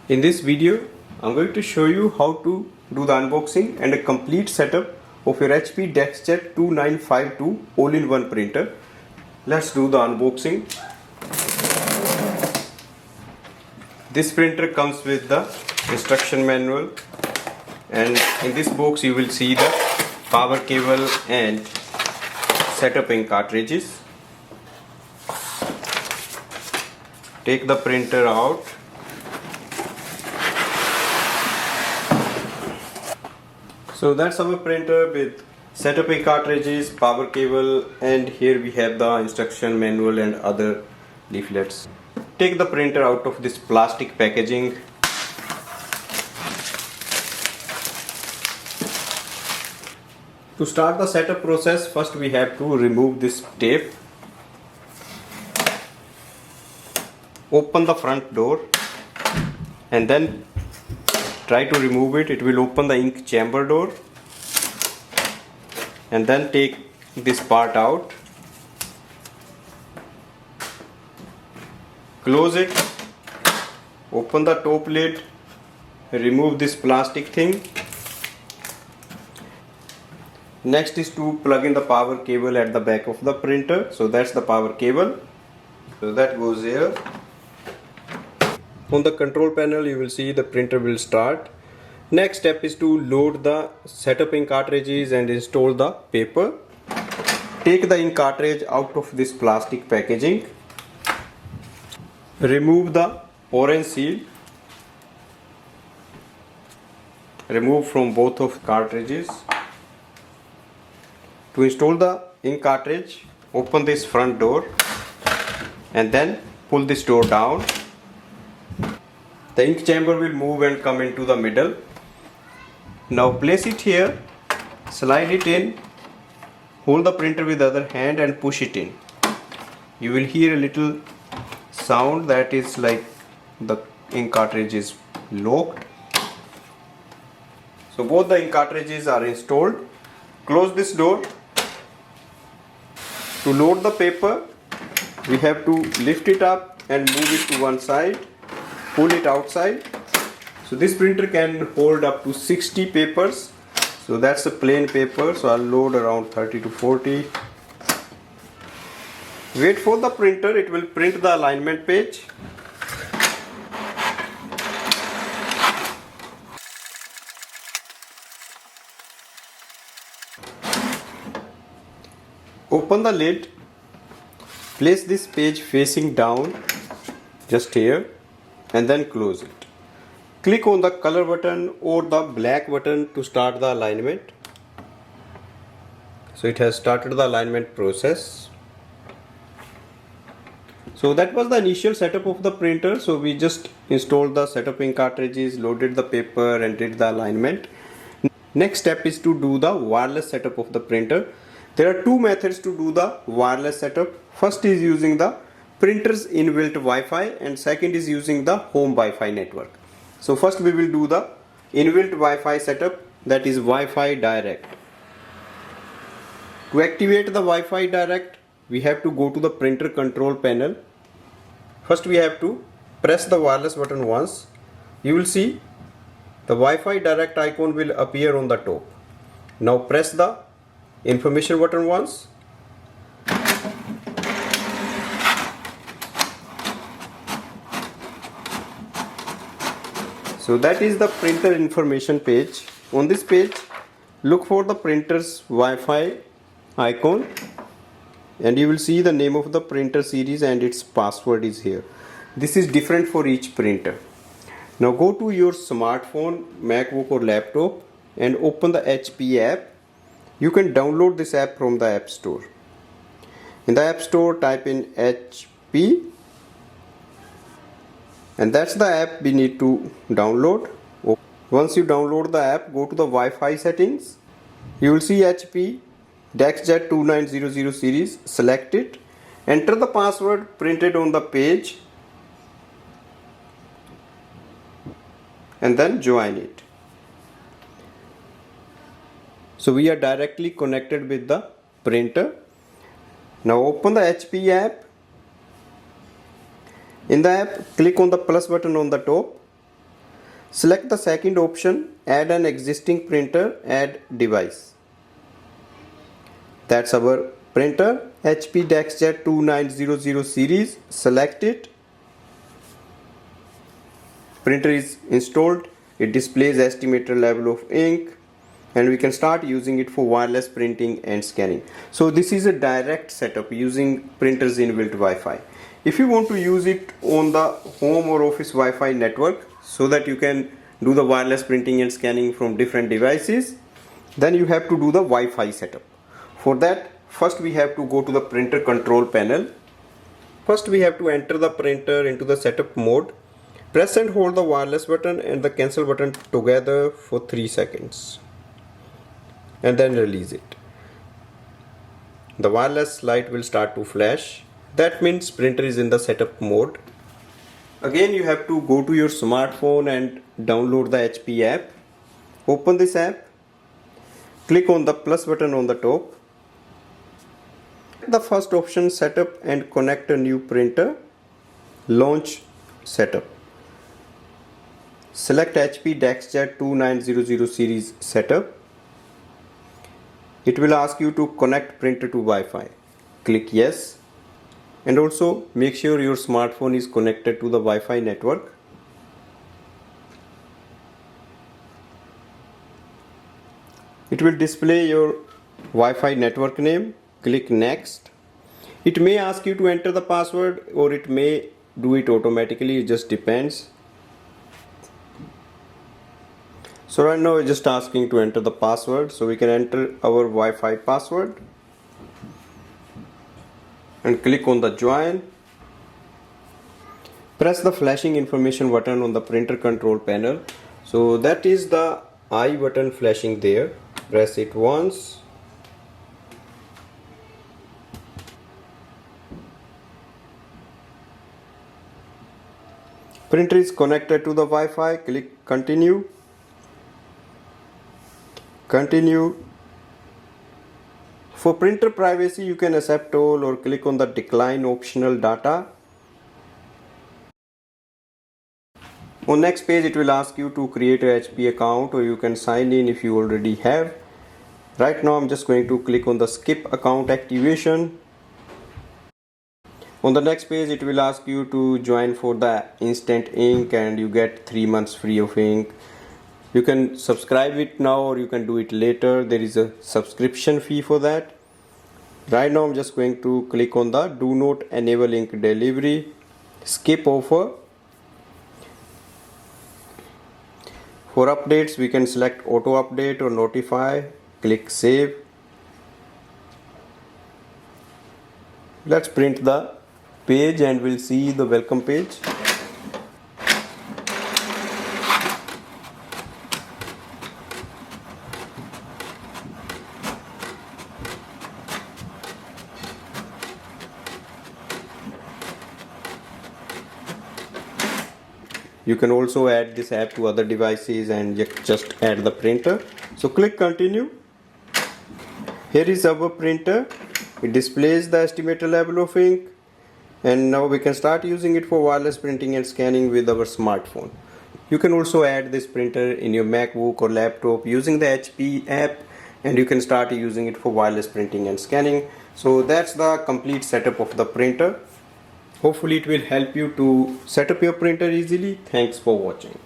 In this video, I'm going to show you how to do the unboxing and a complete setup of your HP DeskJet 2952 all-in-one printer. Let's do the unboxing. This printer comes with the instruction manual, and in this box you will see the power cable and setup ink cartridges. Take the printer out. So that's our printer with setup ink cartridges, power cable, and here we have the instruction manual and other leaflets. Take the printer out of this plastic packaging. To start the setup process, first we have to remove this tape. Open the front door and then try to remove it. It will open the ink chamber door, and then take this part out, close it, open the top lid, remove this plastic thing. Next is to plug in the power cable at the back of the printer. So that's the power cable, so that goes here. On the control panel you will see the printer will start. Next step is to load the setup ink cartridges and install the paper. Take the ink cartridge out of this plastic packaging. Remove the orange seal. Remove from both of cartridges. To install the ink cartridge, open this front door and then pull this door down. The ink chamber will move and come into the middle. Now place it here, slide it in, hold the printer with the other hand and push it in. You will hear a little sound that is like the ink cartridge is locked. So both the ink cartridges are installed. Close this door. To load the paper, we have to lift it up and move it to one side. Pull it outside. So this printer can hold up to 60 papers. So that's a plain paper, so I'll load around 30 to 40. Wait for the printer, it will print the alignment page. Open the lid. Place this page facing down, just here, and then close it. Click on the color button or the black button to start the alignment. So it has started the alignment process. So that was the initial setup of the printer. So we just installed the setup ink cartridges, loaded the paper and did the alignment. Next step is to do the wireless setup of the printer. There are two methods to do the wireless setup. First is using the printer's inbuilt Wi-Fi and second is using the home Wi-Fi network. So first we will do the inbuilt Wi-Fi setup, that is Wi-Fi Direct. To activate the Wi-Fi Direct, we have to go to the printer control panel. First we have to press the wireless button once. You will see the Wi-Fi Direct icon will appear on the top. Now press the information button once. So that is the printer information page. On this page, look for the printer's Wi-Fi icon and you will see the name of the printer series and its password is here. This is different for each printer. Now go to your smartphone, MacBook or laptop and open the HP app. You can download this app from the App Store. In the App Store, type in HP. And that's the app we need to download. Once you download the app, go to the Wi-Fi settings. You will see HP DeskJet 2900 series. Select it. Enter the password printed on the page. And then join it. So we are directly connected with the printer. Now open the HP app. In the app, click on the plus button on the top Select the second option, add an existing printer, add device. That's our printer, HP DeskJet 2900 series. Select it. Printer is installed. It displays estimated level of ink, and we can start using it for wireless printing and scanning. So this is a direct setup using printers inbuilt Wi-Fi. If you want to use it on the home or office Wi-Fi network so that you can do the wireless printing and scanning from different devices, then you have to do the Wi-Fi setup. For that, first we have to go to the printer control panel. First we have to enter the printer into the setup mode. Press and hold the wireless button and the cancel button together for 3 seconds. And then release it. The wireless light will start to flash. That means printer is in the setup mode. Again, you have to go to your smartphone and download the HP app. Open this app. Click on the plus button on the top. The first option, setup and connect a new printer. Launch setup. Select HP DeskJet 2900 series setup. It will ask you to connect printer to Wi-Fi. Click yes. And also make sure your smartphone is connected to the Wi-Fi network. It will display your Wi-Fi network name. Click next. It may ask you to enter the password or it may do it automatically. It just depends. So right now it's just asking to enter the password. So we can enter our Wi-Fi password. And click on the join. Press the flashing information button on the printer control panel. So that is the I button flashing there. Press it once. Printer is connected to the Wi-Fi. Click continue. Continue. For printer privacy, you can accept all or click on the decline optional data. On next page, it will ask you to create a HP account, or you can sign in if you already have. Right now, I'm just going to click on the skip account activation. On the next page, it will ask you to join for the instant ink and you get 3 months free of ink. You can subscribe it now or you can do it later. There is a subscription fee for that. Right now I'm just going to click on the do not enable ink delivery, skip offer. For updates we can select auto update or notify, click save. Let's print the page and we'll see the welcome page. You can also add this app to other devices and just add the printer. So click continue. Here is our printer. It displays the estimated level of ink. And now we can start using it for wireless printing and scanning with our smartphone. You can also add this printer in your MacBook or laptop using the HP app, and you can start using it for wireless printing and scanning. So that's the complete setup of the printer. Hopefully it will help you to set up your printer easily. Thanks for watching.